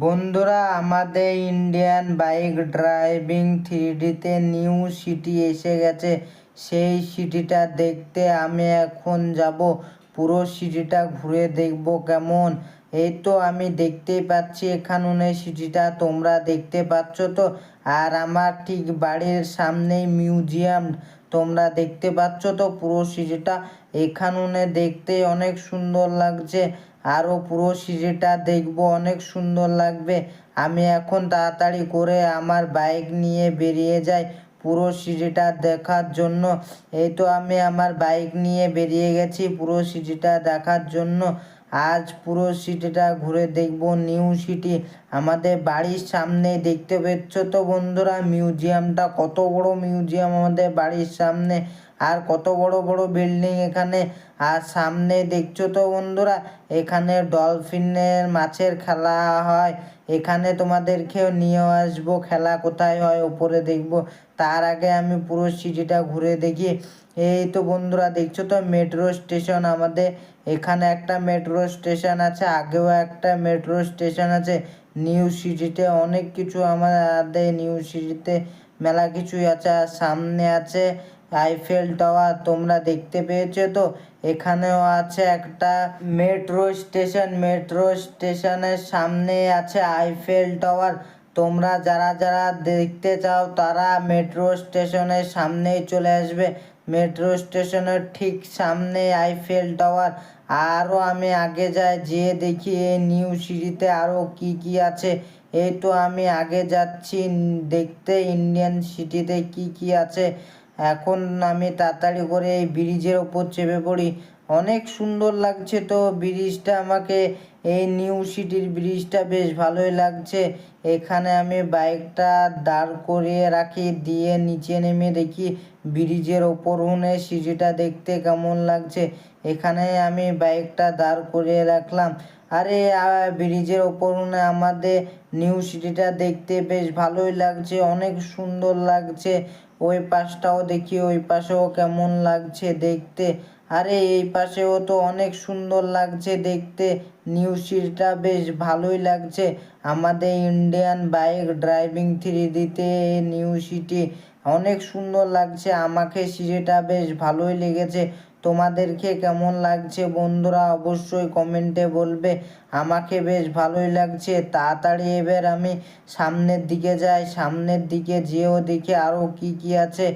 বন্ধুরা, আমাদের Indian bike driving 3Dতে নিউ সিটি এসে গেছে। সেই সিটিটা দেখতে আমি এখন যাব। পুরো সিটিটা ঘুরে দেখব কেমন। এই তো আমি দেখতেই পাচ্ছি এখানে সিটিটা তোমরা দেখতে পাচ্ছ তো। আর আমার ঠিক বাড়ির সামনেই মিউজিয়াম তোমরা দেখতে পাচ্ছ তো। পুরো সিটিটা এখানে দেখতে অনেক সুন্দর লাগছে। আরও পুরো সিটিটা দেখবো, অনেক সুন্দর লাগবে। আমি এখন তাড়াতাড়ি করে আমার বাইক নিয়ে বেরিয়ে যাই পুরো সিটিটা দেখার জন্য। এই তো আমি আমার বাইক নিয়ে বেরিয়ে গেছি পুরো সিটিটা দেখার জন্য। আজ পুরো সিটিটা ঘুরে দেখব, নিউ সিটি আমাদের বাড়ির সামনে। দেখতে পাচ্ছ তো বন্ধুরা মিউজিয়ামটা, কত বড় মিউজিয়াম আমাদের বাড়ির সামনে। আর কত বড় বড় বিল্ডিং এখানে। আর সামনে দেখছো তো বন্ধুরা, এখানে ডলফিনের মাছের খেলা হয়। এখানে তোমাদেরকেও নিয়ে আসবো, খেলা কোথায় হয় ওপরে দেখবো। তার আগে আমি পুরো সিটিটা ঘুরে দেখি। এই তো বন্ধুরা দেখছো তো মেট্রো স্টেশন আমাদের এখানে একটা মেট্রো স্টেশন আছে, আগেও একটা মেট্রো স্টেশন আছে। নিউ সিটিতে অনেক কিছু আমাদের নিউ সিটিতে মেলা কিছুই আছে। আর সামনে আছে আইফেল টাওয়ার, তোমরা দেখতে পেয়েছো তো। এখানেও আছে একটা মেট্রো স্টেশন, মেট্রো স্টেশনের সামনে আছে আইফেল টাওয়ার। তোমরা যারা যারা দেখতে চাও তারা মেট্রো স্টেশনের সামনেই চলে আসবে। মেট্রো স্টেশনের ঠিক সামনে আইফেল টাওয়ার। আরও আমি আগে যাই, যেয়ে দেখি এই নিউ সিটিতে আরও কি কি আছে। এই তো আমি আগে যাচ্ছি দেখতে ইন্ডিয়ান সিটিতে কি কি আছে। এখন আমি তাড়াতাড়ি করে এই ব্রিজের ওপর চেপে পড়ি। অনেক সুন্দর লাগছে তো ব্রিজটা আমাকে। এই নিউ সিটির ব্রিজটা বেশ ভালোই লাগছে। এখানে আমি বাইকটা দাঁড় করিয়ে রাখি, দিয়ে নিচে নেমে দেখি ব্রিজের ওপর সিটিটা দেখতে কেমন লাগছে। এখানে আমি বাইকটা দাঁড় করিয়ে রাখলাম। আরে ব্রিজের ওপর আমাদের নিউ সিটিটা দেখতে বেশ ভালোই লাগছে, অনেক সুন্দর লাগছে। ওই পাশটাও দেখি, ওই পাশেও কেমন লাগছে দেখতে। আরে এই পাশেও তো অনেক সুন্দর লাগছে দেখতে। নিউ সিটিটা বেশ ভালোই লাগছে। আমাদের ইন্ডিয়ান বাইক ড্রাইভিং 3Dতে নিউ সিটি অনেক সুন্দর লাগছে। আমাকে সিটিটা বেশ ভালোই লেগেছে। তোমাদেরকে কেমন লাগছে বন্ধুরা অবশ্যই কমেন্টে বলবে। আমাকে বেশ ভালোই লাগছে। তাড়াতাড়ি এবার আমি সামনের দিকে যাই, সামনের দিকে যেও দেখি আরও কি কি আছে।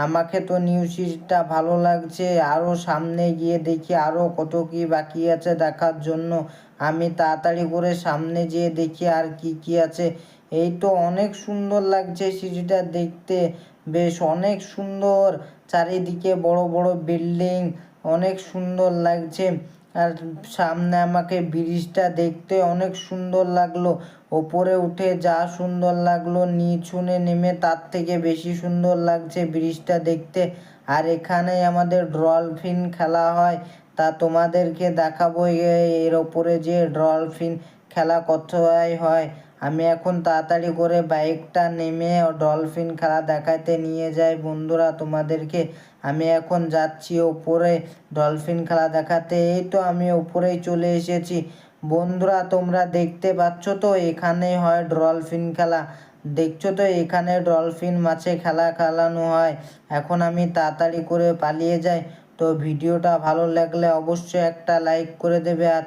আমাকে তো নিউ সিটিটা ভালো লাগছে, আরও সামনে গিয়ে দেখি আরও কত কি বাকি আছে দেখার জন্য। আমি তাড়াতাড়ি করে সামনে যেয়ে দেখি আর কি কি আছে। এই তো অনেক সুন্দর লাগছে সিটিটা দেখতে, বেশ অনেক সুন্দর। চারিদিকে বড় বড় বিল্ডিং, অনেক সুন্দর লাগছে। আর সামনে আমাকে ব্রিজটা দেখতে অনেক সুন্দর লাগলো। ওপরে উঠে যা সুন্দর লাগলো, নিচুনে নেমে তার থেকে বেশি সুন্দর লাগছে ব্রিজটা দেখতে। আর এখানেই আমাদের ডলফিন খেলা হয়, তা তোমাদেরকে দেখাবো এর ওপরে যে ডলফিন খেলা কোথায় হয়। আমি এখন তাড়াতাড়ি করে বাইকটা নেমে ডলফিন খেলা দেখাতে নিয়ে যাই বন্ধুরা তোমাদেরকে। আমি এখন যাচ্ছি ওপরে ডলফিন খেলা দেখাতে। এই তো আমি ওপরেই চলে এসেছি বন্ধুরা, তোমরা দেখতে পাচ্ছ তো এখানে হয় ডলফিন খেলা। দেখছো তো এখানে ডলফিন মাছে খেলা খেলানো হয়। এখন আমি তাড়াতাড়ি করে পালিয়ে যাই। তো ভিডিওটা ভালো লাগলে অবশ্যই একটা লাইক করে দেবে। আর